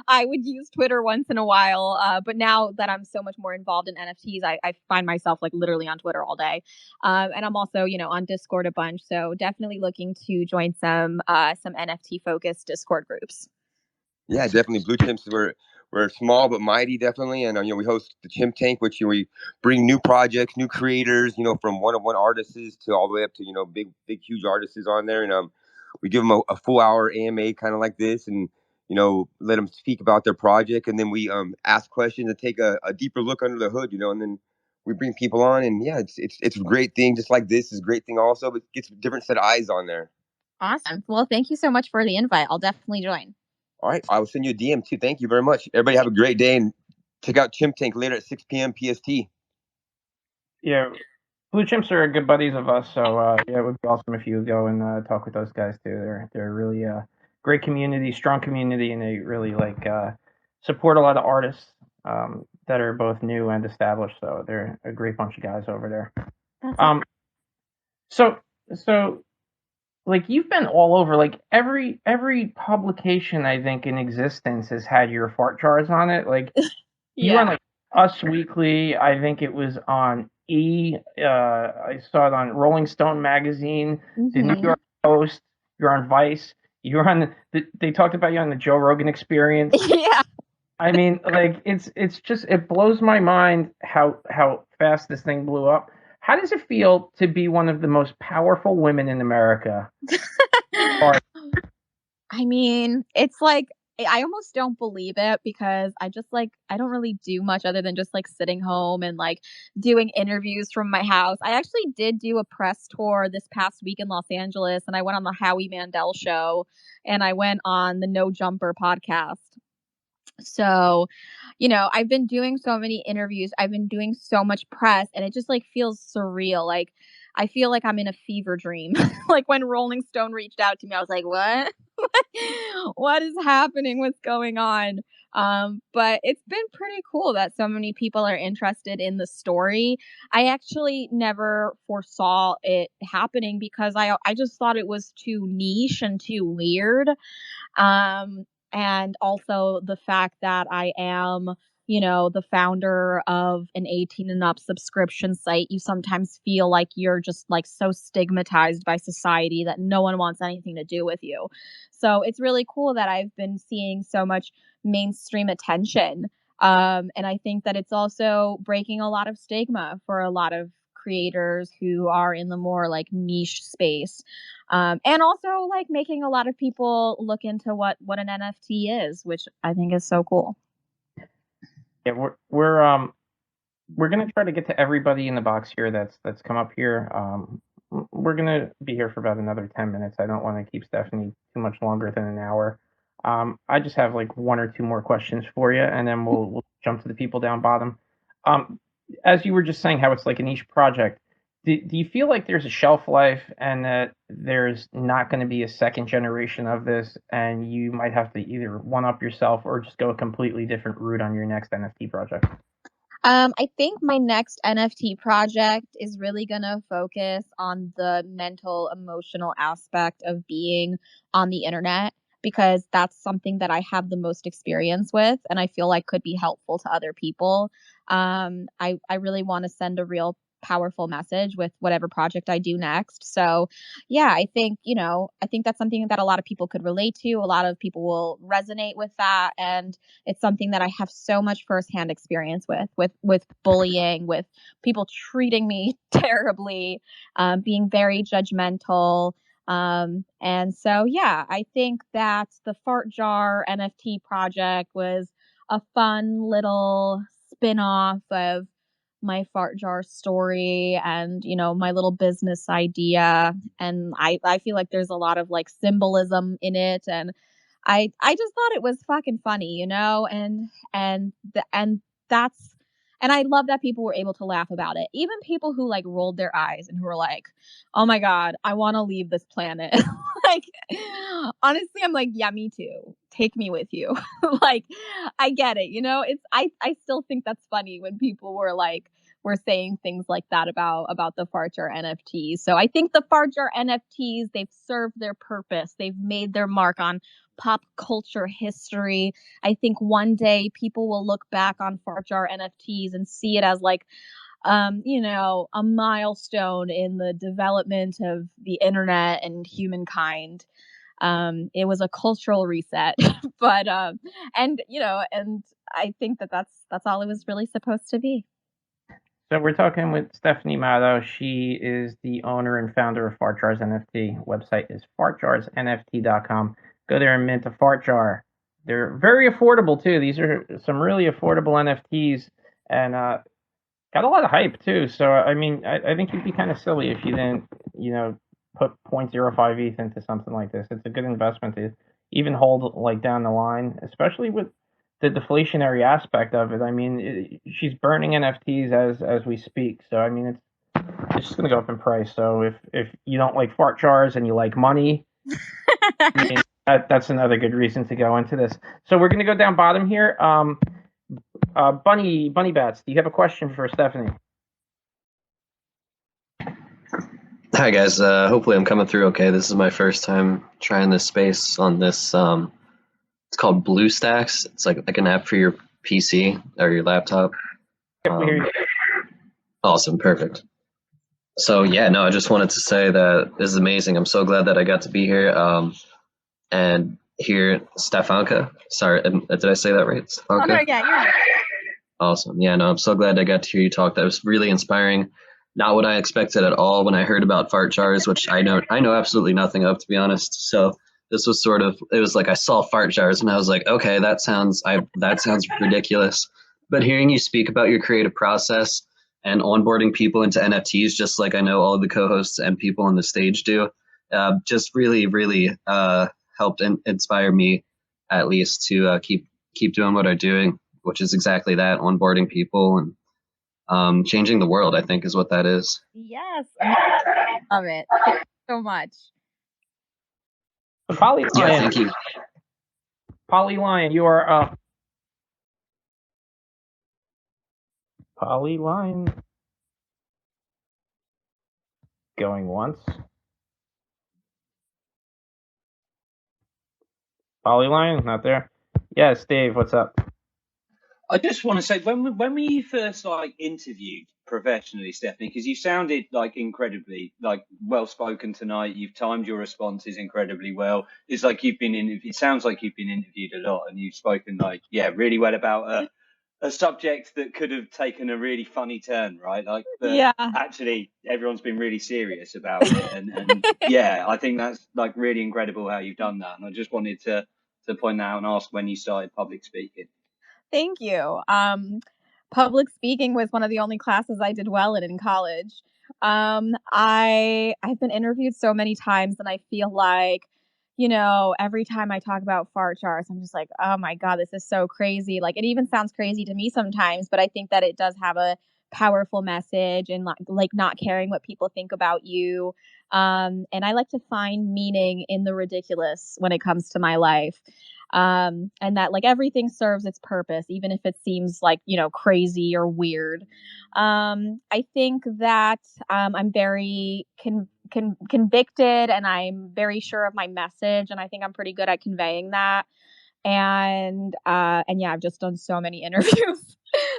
I would use Twitter once in a while. But now that I'm so much more involved in NFTs, I find myself literally on Twitter all day, and I'm also on Discord a bunch. So definitely looking to join some NFT focused Discord groups. Yeah, definitely. Blue Chimps, we're small but mighty, definitely. And we host the Chimp Tank, which we bring new projects, new creators, from one-of-one artists to all the way up to big huge artists on there, and we give them a full hour AMA kind of like this, and let them speak about their project, and then we ask questions and take a deeper look under the hood, and then we bring people on, and yeah, it's a great thing. Just like this is a great thing also, but it gets a different set of eyes on there. Awesome. Well, thank you so much for the invite. I'll definitely join. All right, I will send you a DM too. Thank you very much. Everybody have a great day, and check out Chimp Tank later at 6 p.m. PST. Yeah, Blue Chimps are good buddies of us, so it would be awesome if you go and talk with those guys too. They're really great community, strong community, and they really support a lot of artists that are both new and established. So they're a great bunch of guys over there. So you've been all over. Every publication I think in existence has had your fart jars on it. You were on Us Weekly. I think it was on I saw it on Rolling Stone magazine, the New York Post. You're on Vice. You're on they talked about you on the Joe Rogan Experience. Yeah. I mean, it's just, it blows my mind how fast this thing blew up. How does it feel to be one of the most powerful women in America? I mean, it's I almost don't believe it because I just I don't really do much other than just sitting home and doing interviews from my house. I actually did do a press tour this past week in Los Angeles, and I went on the Howie Mandel show, and I went on the No Jumper podcast. So, I've been doing so many interviews. I've been doing so much press, and it just feels surreal. I feel like I'm in a fever dream. When Rolling Stone reached out to me, I was like, what? What is happening? What's going on? But it's been pretty cool that so many people are interested in the story. I actually never foresaw it happening because I just thought it was too niche and too weird. And also the fact that I am, the founder of an 18 and up subscription site, you sometimes feel like you're just so stigmatized by society that no one wants anything to do with you. So it's really cool that I've been seeing so much mainstream attention. And I think that it's also breaking a lot of stigma for a lot of creators who are in the more niche space. And also making a lot of people look into what an NFT is, which I think is so cool. Yeah, we're gonna try to get to everybody in the box here that's come up here. We're gonna be here for about another 10 minutes. I don't want to keep Stephanie too much longer than an hour. I just have one or two more questions for you, and then we'll jump to the people down bottom. As you were just saying, how it's a niche project. Do you feel like there's a shelf life and that there's not going to be a second generation of this, and you might have to either one up yourself or just go a completely different route on your next NFT project? I think my next NFT project is really going to focus on the mental, emotional aspect of being on the internet because that's something that I have the most experience with and I feel like could be helpful to other people. I really want to send a real powerful message with whatever project I do next. So, yeah, I think that's something that a lot of people could relate to. A lot of people will resonate with that. And it's something that I have so much firsthand experience with bullying, with people treating me terribly, being very judgmental. And so, yeah, I think that the Fart Jar NFT project was a fun little spin-off of my fart jar story and my little business idea, and I feel like there's a lot of like symbolism in it, and I just thought it was fucking funny, and that's and I love that people were able to laugh about it. Even people who like rolled their eyes and who were like, "Oh my god, I want to leave this planet." Like honestly, I'm like, "Yeah, me too. Take me with you." Like I get it, It's I still think that's funny when people were saying things like that about the Farger NFTs. So I think the Farger NFTs, they've served their purpose. They've made their mark on pop culture history. I think one day people will look back on Farger NFTs and see it as like a milestone in the development of the internet and humankind. It was a cultural reset, but and I think that's all it was really supposed to be. So we're talking with Stephanie Matto. She is the owner and founder of Fart Jars NFT. Website is fartjarsnft.com. Go there and mint a fart jar. They're very affordable too. These are some really affordable NFTs and got a lot of hype too. So I mean, I think you'd be kind of silly if you didn't, put 0.05 ETH into something like this. It's a good investment to even hold like down the line, especially with the deflationary aspect of it. I mean, she's burning NFTs as we speak. So I mean, it's just going to go up in price. So if you don't like fart jars and you like money, I mean, that's another good reason to go into this. So we're going to go down bottom here. Bunny Bats, do you have a question for Stephanie? Hi guys, hopefully I'm coming through okay. This is my first time trying this space on this. It's called BlueStacks. It's like an app for your PC or your laptop. Awesome, perfect. So yeah, no, I just wanted to say that this is amazing. I'm so glad that I got to be here and hear Stefanka. Sorry, did I say that right? Stefanka? Oh, no, yeah, you're right. Awesome. Yeah, no, I'm so glad I got to hear you talk. That was really inspiring. Not what I expected at all when I heard about fart jars, which I know absolutely nothing of, to be honest. So this was it was like I saw fart jars and I was like, okay, that sounds ridiculous. But hearing you speak about your creative process and onboarding people into NFTs, just like I know all of the co-hosts and people on the stage do, just really, really helped inspire me at least to keep doing what I'm doing, which is exactly that, onboarding people and changing the world, I think is what that is. Yes. I love it. Thank you so much. Polylion. Yeah, thank you. Polylion, you are up. Polyline. Going once. Polyline, not there. Yes, Dave, what's up? I just want to say, when were you first interviewed professionally, Stephanie? Because you sounded incredibly well spoken tonight. You've timed your responses incredibly well. It's like you've been It sounds like you've been interviewed a lot, and you've spoken really well about a subject that could have taken a really funny turn, right? Yeah. Actually, everyone's been really serious about it, and yeah, I think that's really incredible how you've done that. And I just wanted to point that out and ask when you started public speaking. Thank you. Public speaking was one of the only classes I did well in college. I've been interviewed so many times, and I feel like, every time I talk about fart jars, I'm just like, oh my God, this is so crazy. Like, it even sounds crazy to me sometimes, but I think that it does have a powerful message and not caring what people think about you. And I like to find meaning in the ridiculous when it comes to my life. and that like everything serves its purpose, even if it seems like, crazy or weird. I think that I'm very convicted, and I'm very sure of my message, and I think I'm pretty good at conveying that. And yeah, I've just done so many interviews,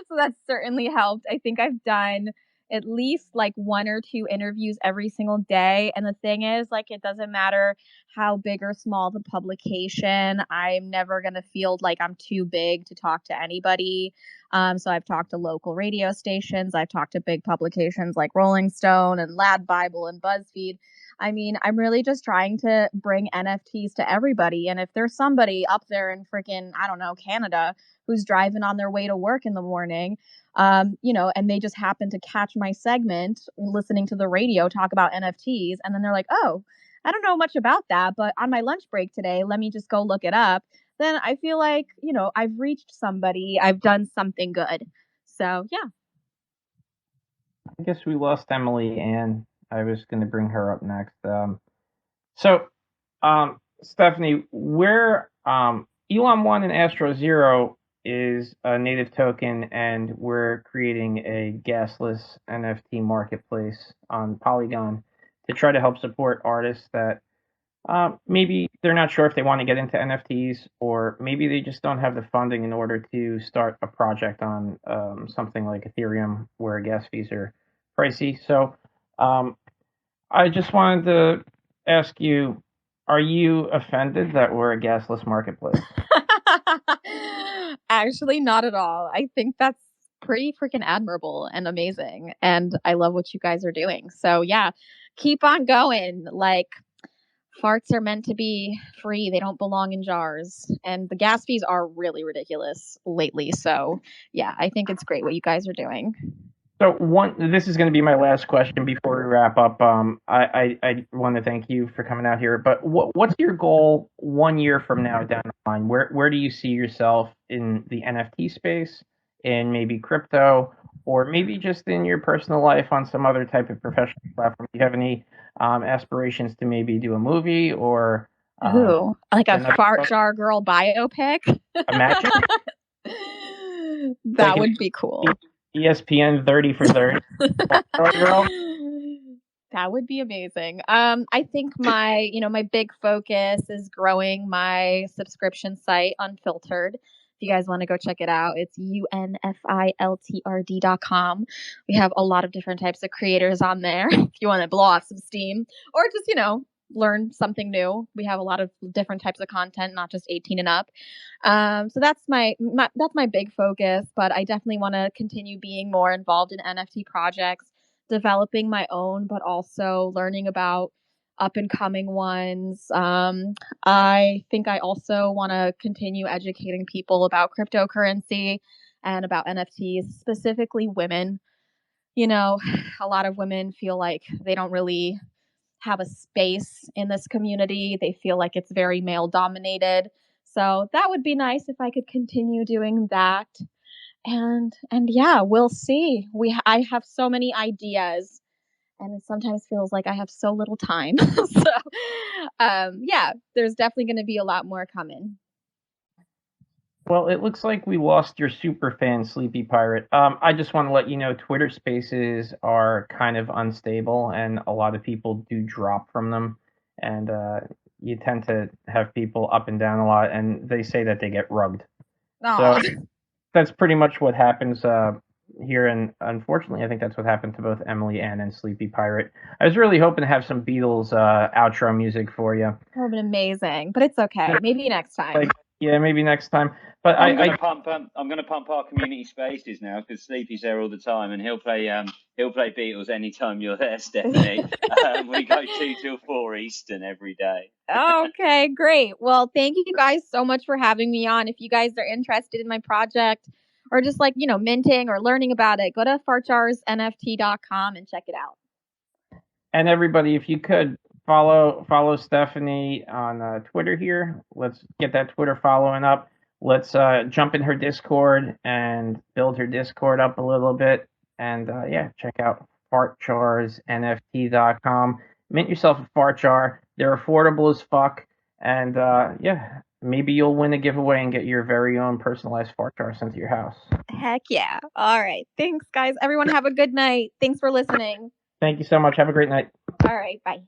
so that's certainly helped. I think I've done at least like 1 or 2 interviews every single day. And the thing is, like, it doesn't matter how big or small the publication, I'm never going to feel like I'm too big to talk to anybody. So I've talked to local radio stations, I've talked to big publications like Rolling Stone and Lad Bible and BuzzFeed. I mean, I'm really just trying to bring NFTs to everybody. And if there's somebody up there in freaking, I don't know, Canada, who's driving on their way to work in the morning, and they just happen to catch my segment listening to the radio talk about NFTs, and then they're like, oh, I don't know much about that, but on my lunch break today, let me just go look it up. Then I feel like, I've reached somebody, I've done something good. So, yeah. I guess we lost Emily Ann. I was going to bring her up next. So, Stephanie, where Elon One and AstroZero is a native token, and we're creating a gasless NFT marketplace on Polygon to try to help support artists that maybe they're not sure if they want to get into NFTs, or maybe they just don't have the funding in order to start a project on something like Ethereum, where gas fees are pricey. So I just wanted to ask you, are you offended that we're a gasless marketplace? Actually, not at all. I think that's pretty freaking admirable and amazing. And I love what you guys are doing. So, yeah, keep on going. Like, farts are meant to be free, they don't belong in jars. And the gas fees are really ridiculous lately. So, yeah, I think it's great what you guys are doing. So this is going to be my last question before we wrap up. I want to thank you for coming out here. But what's your goal 1 year from now down the line? Where do you see yourself in the NFT space, in maybe crypto, or maybe just in your personal life on some other type of professional platform? Do you have any aspirations to maybe do a movie or Ooh, like a fart jar girl biopic? Imagine that like would be cool. ESPN 30 for 30. Girl. That would be amazing. I think my big focus is growing my subscription site, Unfiltered. If you guys want to go check it out, it's unfiltrd.com. We have a lot of different types of creators on there. If you want to blow off some steam, or just, learn something new. We have a lot of different types of content, not just 18 and up. So that's my big focus, but I definitely want to continue being more involved in NFT projects, developing my own, but also learning about up and coming ones. I think I also want to continue educating people about cryptocurrency and about NFTs, specifically women. A lot of women feel like they don't really have a space in this community. They feel like it's very male dominated. So that would be nice if I could continue doing that. And yeah, we'll see. I have so many ideas, and it sometimes feels like I have so little time. So yeah, there's definitely going to be a lot more coming. Well, it looks like we lost your super fan, Sleepy Pirate. I just want to let you know Twitter Spaces are kind of unstable, and a lot of people do drop from them. And you tend to have people up and down a lot, and they say that they get rugged. Aww. So that's pretty much what happens here. And unfortunately, I think that's what happened to both Emily Ann and Sleepy Pirate. I was really hoping to have some Beatles outro music for you. That would have been amazing, but it's okay. Maybe next time. Yeah, maybe next time. But I'm gonna pump our community spaces now, because Sleepy's there all the time, and he'll play Beatles anytime you're there, Stephanie. We go 2 till 4 Eastern every day. Okay, great. Well, thank you guys so much for having me on. If you guys are interested in my project, or just like minting or learning about it, go to fartjarsnft.com and check it out. And everybody, if you could follow Stephanie on Twitter here. Let's get that Twitter following up. Let's jump in her Discord and build her Discord up a little bit. And yeah, check out fartjarsnft.com. Mint yourself a fart jar. They're affordable as fuck. And yeah, maybe you'll win a giveaway and get your very own personalized fart jar sent to your house. Heck yeah. All right. Thanks, guys. Everyone have a good night. Thanks for listening. Thank you so much. Have a great night. All right. Bye.